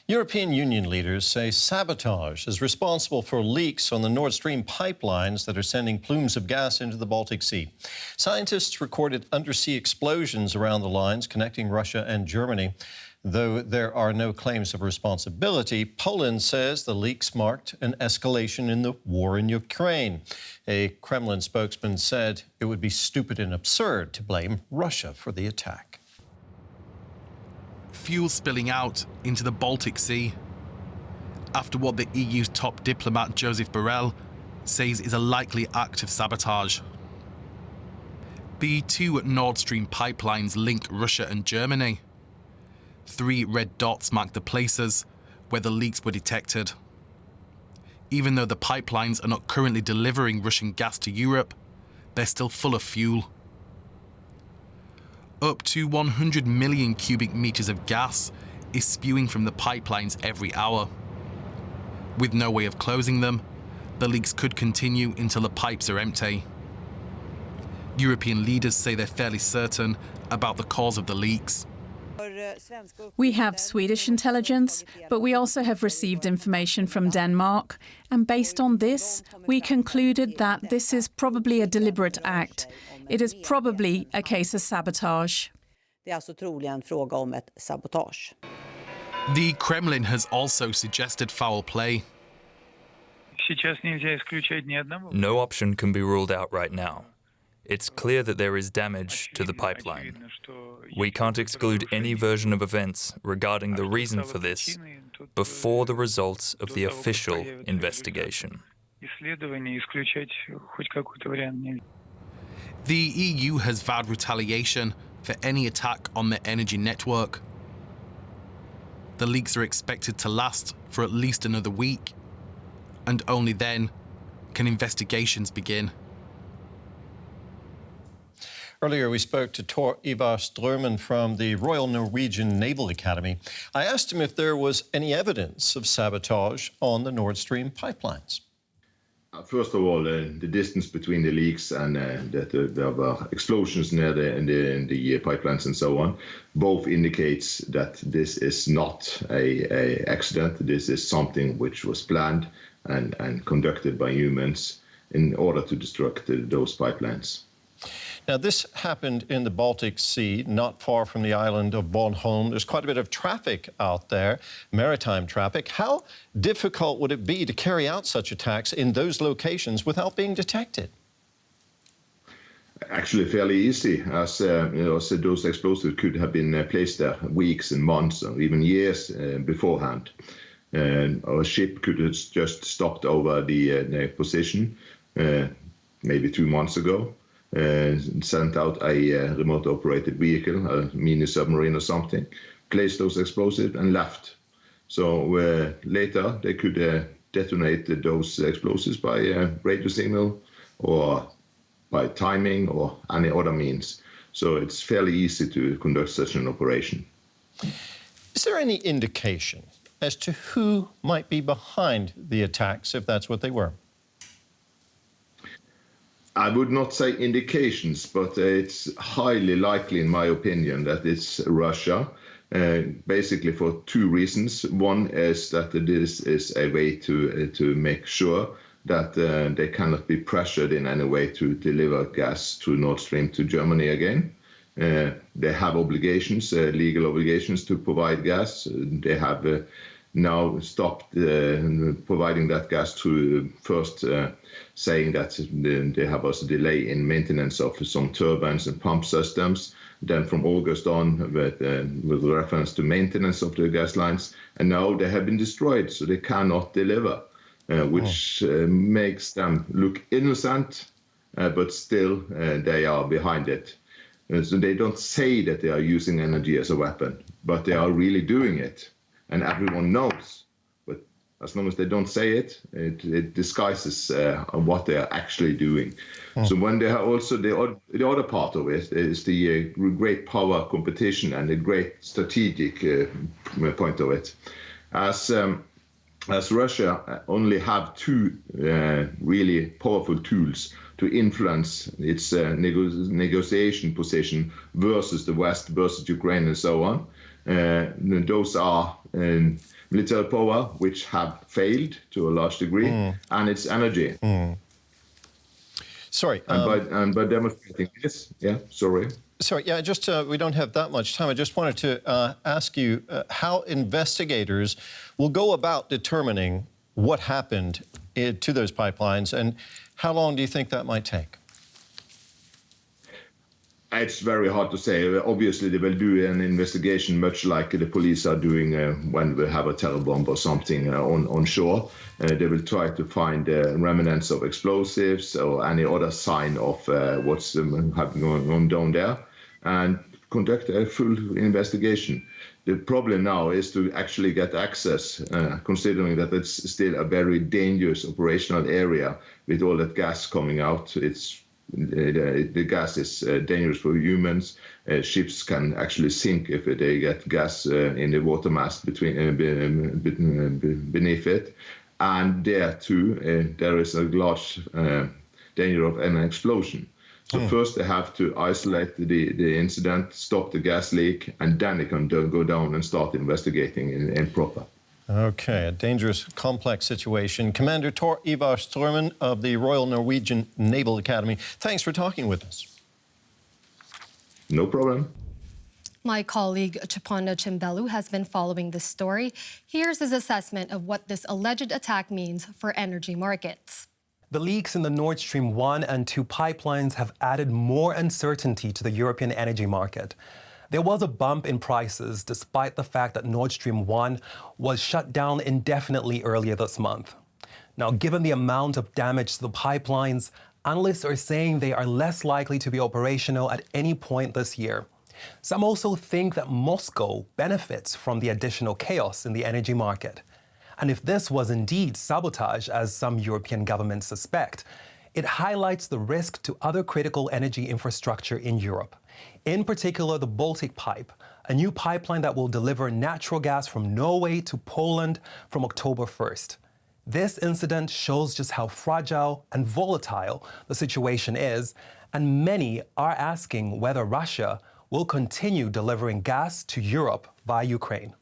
European Union leaders say sabotage is responsible for leaks on the Nord Stream pipelines that are sending plumes of gas into the Baltic Sea. Scientists recorded undersea explosions around the lines connecting Russia and Germany. Though there are no claims of responsibility, Poland says the leaks marked an escalation in the war in Ukraine. A Kremlin spokesman said it would be stupid and absurd to blame Russia for the attack. Fuel spilling out into the Baltic Sea after what the EU's top diplomat Joseph Borrell says is a likely act of sabotage. The two Nord Stream pipelines link Russia and Germany. 3 red dots mark the places where the leaks were detected. Even though the pipelines are not currently delivering Russian gas to Europe, they're still full of fuel. Up to 100 million cubic meters of gas is spewing from the pipelines every hour. With no way of closing them, the leaks could continue until the pipes are empty. European leaders say they're fairly certain about the cause of the leaks. We have Swedish intelligence, but we also have received information from Denmark, and based on this, we concluded that this is probably a deliberate act. It is probably a case of sabotage. The Kremlin has also suggested foul play. No option can be ruled out right now. It's clear that there is damage to the pipeline. We can't exclude any version of events regarding the reason for this before the results of the official investigation. The EU has vowed retaliation for any attack on the energy network. The leaks are expected to last for at least another week, and only then can investigations begin. Earlier, we spoke to Tor Ivar Strømmen from the Royal Norwegian Naval Academy. I asked him if there was any evidence of sabotage on the Nord Stream pipelines. First of all, the distance between the leaks and that there were explosions near the pipelines and so on, both indicates that this is not a accident. This is something which was planned and conducted by humans in order to destruct those pipelines. Now, this happened in the Baltic Sea, not far from the island of Bornholm. There's quite a bit of traffic out there, maritime traffic. How difficult would it be to carry out such attacks in those locations without being detected? Actually, fairly easy, as so those explosives could have been placed there weeks and months or even years beforehand. Our ship could have just stopped over the position maybe 2 months ago. Sent out a remote operated vehicle, a mini submarine or something, placed those explosives and left. So later they could detonate those explosives by radio signal or by timing or any other means. So it's fairly easy to conduct such an operation. Is there any indication as to who might be behind the attacks, if that's what they were? I would not say indications, but it's highly likely, in my opinion, that it's Russia, basically for 2 reasons. One is that this is a way to make sure that they cannot be pressured in any way to deliver gas to Nord Stream to Germany again. They have obligations, legal obligations to provide gas. They have now stopped providing that gas to first saying that they have also delay in maintenance of some turbines and pump systems. Then from August on, with reference to maintenance of the gas lines, and now they have been destroyed, so they cannot deliver, which makes them look innocent, but still they are behind it. So they don't say that they are using energy as a weapon, but they are really doing it. And everyone knows, but as long as they don't say it, it disguises what they are actually doing. So when they are also the other part of it is the great power competition and the great strategic point of it. As Russia only have 2 really powerful tools to influence its negotiation position versus the West, versus Ukraine and so on. Those are military power, which have failed to a large degree, and its energy. Sorry. And by demonstrating this, Sorry, just we don't have that much time. I just wanted to ask you how investigators will go about determining what happened to those pipelines, and how long do you think that might take? It's very hard to say. Obviously, they will do an investigation much like the police are doing when we have a terror bomb or something on shore. They will try to find remnants of explosives or any other sign of what's going on down there, and conduct a full investigation. The problem now is to actually get access, considering that it's still a very dangerous operational area with all that gas coming out. The gas is dangerous for humans. Ships can actually sink if they get gas in the water mass beneath it. And there too, there is a large danger of an explosion. So first they have to isolate the incident, stop the gas leak, and then they can go down and start investigating in proper. Okay, a dangerous, complex situation. Commander Tor Ivar Stormen of the Royal Norwegian Naval Academy, thanks for talking with us. No problem. My colleague Chapana Chimbelu has been following this story. Here's his assessment of what this alleged attack means for energy markets. The leaks in the Nord Stream 1 and 2 pipelines have added more uncertainty to the European energy market. There was a bump in prices despite the fact that Nord Stream 1 was shut down indefinitely earlier this month. Now, given the amount of damage to the pipelines, analysts are saying they are less likely to be operational at any point this year. Some also think that Moscow benefits from the additional chaos in the energy market. And if this was indeed sabotage, as some European governments suspect, it highlights the risk to other critical energy infrastructure in Europe. In particular, the Baltic Pipe, a new pipeline that will deliver natural gas from Norway to Poland from October 1st. This incident shows just how fragile and volatile the situation is, and many are asking whether Russia will continue delivering gas to Europe via Ukraine.